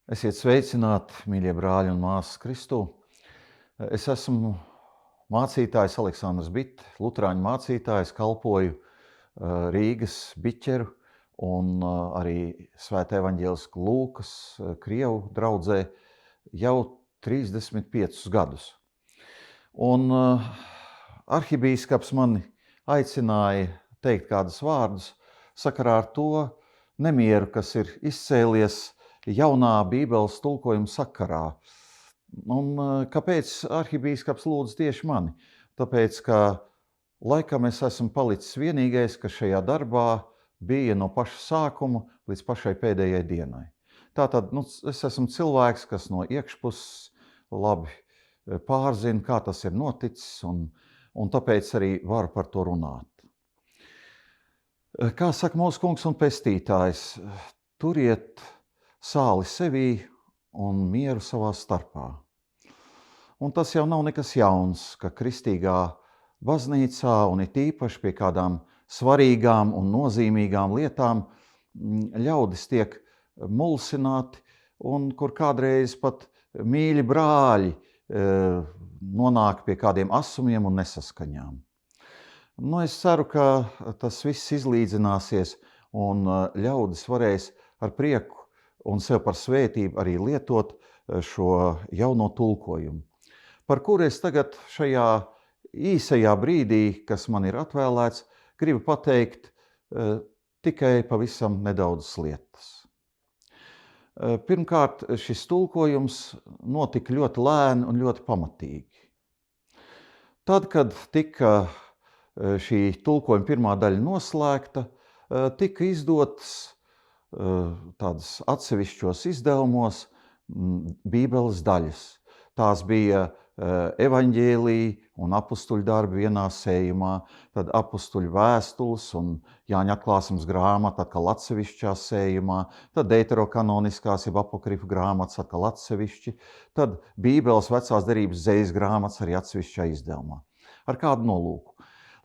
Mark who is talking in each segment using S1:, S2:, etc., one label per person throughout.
S1: Esiet sveicināti, mīļie brāļi un māsas Kristū. Es esmu mācītājs Aleksandrs Bitt, luterāņu mācītājs, kalpoju Rīgas biķeru un arī Svētā evaņģēliskā Lūkas Krievu draudzē jau 35 gadus. Un arhibīskaps mani aicināja teikt kādus vārdus sakarā ar to nemieru, kas ir izcēlies jaunā Bībeles tulkojuma sakarā. Un kāpēc arhibīskaps lūdz tieši mani? Tāpēc, ka laikam es esmu palicis vienīgais, kas šajā darbā bija no paša sākuma līdz pašai pēdējai dienai. Tātad es esmu cilvēks, kas no iekšpuses labi pārzina, kā tas ir noticis, un tāpēc arī varu par to runāt. Kā saka mūsu kungs un pestītājs, turiet sāli sevī un mieru savā starpā. Un tas jau nav nekas jauns, ka kristīgā baznīcā un it īpaši pie kādām svarīgām un nozīmīgām lietām ļaudis tiek mulsināti un kur kādreiz pat mīļi brāļi nonāk pie kādiem asumiem un nesaskaņām. Es ceru, ka tas viss izlīdzināsies un ļaudis varēs ar prieku un sev par svētību arī lietot šo jauno tulkojumu, par kuru es tagad šajā īsajā brīdī, kas man ir atvēlēts, gribu pateikt tikai pavisam nedaudz lietas. Pirmkārt, šis tulkojums notika ļoti lēni un ļoti pamatīgi. Tad, kad tika šī tulkojuma pirmā daļa noslēgta, tika izdotas tādas atsevišķos izdevumos Bībeles daļas. Tās bija evaņģēlija un apustuļu darbi vienā sējumā, tad apustuļu vēstules un Jāņa atklāsmes grāmata atkal atsevišķā sējumā, tad deuterokanoniskās jeb apokrifu grāmatas atkal atsevišķi, tad Bībeles vecās derības dzejas grāmatas arī atsevišķā izdevumā. Ar kādu nolūku?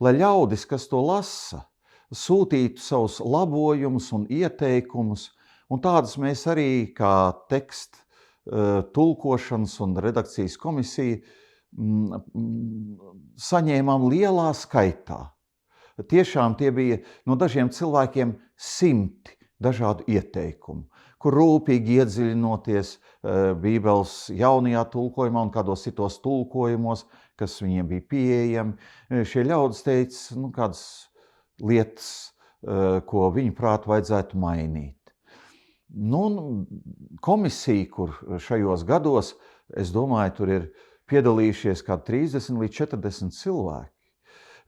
S1: Lai ļaudis, kas to lasa, sūtītu savus labojumus un ieteikumus, un tādus mēs arī kā tekstu tulkošanas un redakcijas komisija saņēmām lielā skaitā. Tiešām tie bija no dažiem cilvēkiem simti dažādu ieteikumu, kur rūpīgi iedziļinoties Bībeles jaunajā tulkojumā un kādos citos tulkojumos, kas viņiem bija pieejami. Šie ļaudis teica kādas lietas, ko viņu prāt vajadzētu mainīt. Komisija, kur šajos gados, es domāju, tur ir piedalījušies kā 30 līdz 40 cilvēki,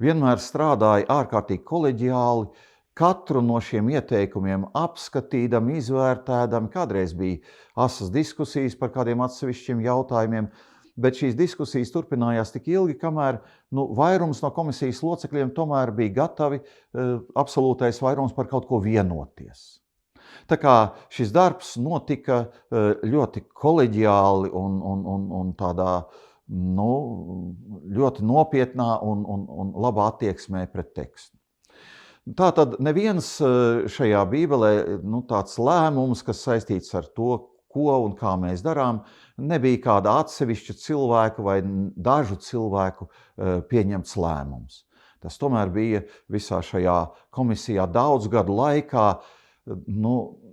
S1: vienmēr strādāja ārkārtīgi koleģiāli, katru no šiem ieteikumiem apskatīdam, izvērtēdam, kādreiz bija asas diskusijas par kādiem atsevišķiem jautājumiem, bet šīs diskusijas turpinājās tik ilgi, kamēr vairums no komisijas locekļiem tomēr bija gatavi, absolūtais vairums par kaut ko vienoties. Tā kā šis darbs notika ļoti koleģiāli un tādā ļoti nopietnā un labā attieksmē pret tekstu. Tātad neviens šajā Bībelē tāds lēmums, kas saistīts ar to, ko un kā mēs darām, nebija kāda atsevišķa cilvēku vai dažu cilvēku pieņemts lēmums. Tas tomēr bija visā šajā komisijā daudzu gadu laikā,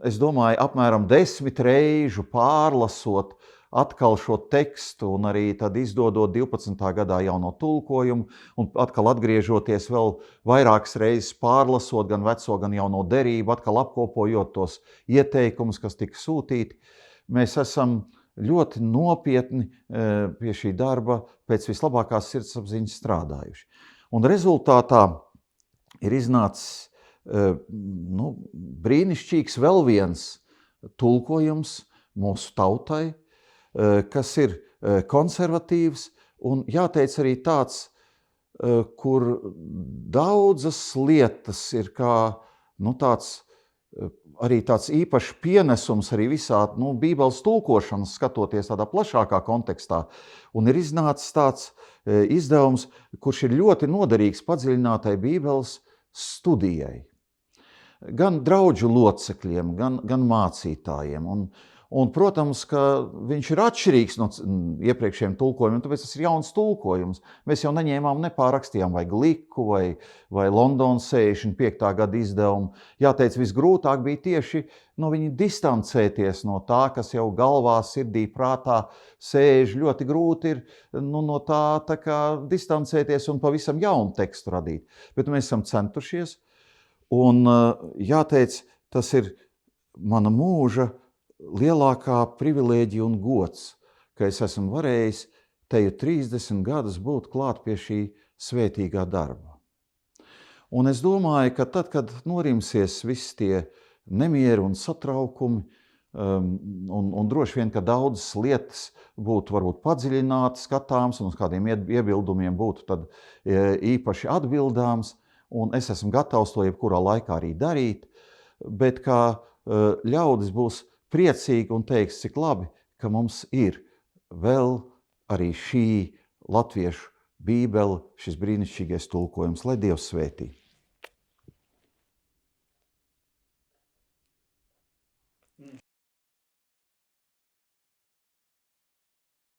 S1: es domāju, apmēram 10 reižu pārlasot atkal šo tekstu un arī tad izdodot 12. gadā jauno tulkojumu un atkal atgriežoties vēl vairākas reizes pārlasot gan veco, gan jauno derību, atkal apkopojot tos ieteikumus, kas tika sūtīti. Mēs esam ļoti nopietni pie šī darba pēc vislabākās sirdsapziņas strādājuši. Un rezultātā ir iznācis brīnišķīgs vēl viens tulkojums mūsu tautai, kas ir konservatīvs un jāteic arī tāds, kur daudzas lietas ir kā tāds īpašs pienesums arī visā Bībeles tulkošanas, skatoties tādā plašākā kontekstā. Un ir iznācis tāds izdevums, kurš ir ļoti noderīgs padziļinātai Bībeles studijai. Gan draudžu locekļiem, gan mācītājiem. Un, protams, ka viņš ir atšķirīgs no iepriekšējiem tulkojumiem, tāpēc tas ir jauns tulkojums. Mēs jau neņēmām, nepārakstījām vai Gliku vai Londonas 65. gada izdevumu. Jāteic, visgrūtāk bija tieši viņi distancēties no tā, kas jau galvā, sirdī, prātā sēž. Ļoti grūti ir no tā kā distancēties un pavisam jaunu tekstu radīt. Bet mēs esam centušies. Un jāteic, tas ir mana mūža lielākā privilēģija un gods, ka es esmu varējis teju 30 gadus būt klāt pie šī svētīgā darba. Un es domāju, ka tad, kad norimsies visi tie nemieri un satraukumi, un droši vien, ka daudzas lietas būtu varbūt padziļinātas, skatāms un uz kādiem iebildumiem būtu tad īpaši atbildāms, un es esmu gatavs to jebkurā laikā arī darīt, bet kā ļaudis būs priecīgi un teiks, cik labi, ka mums ir vēl arī šī latviešu bībele, šis brīnišķīgais tulkojums, lai Dievs svētī.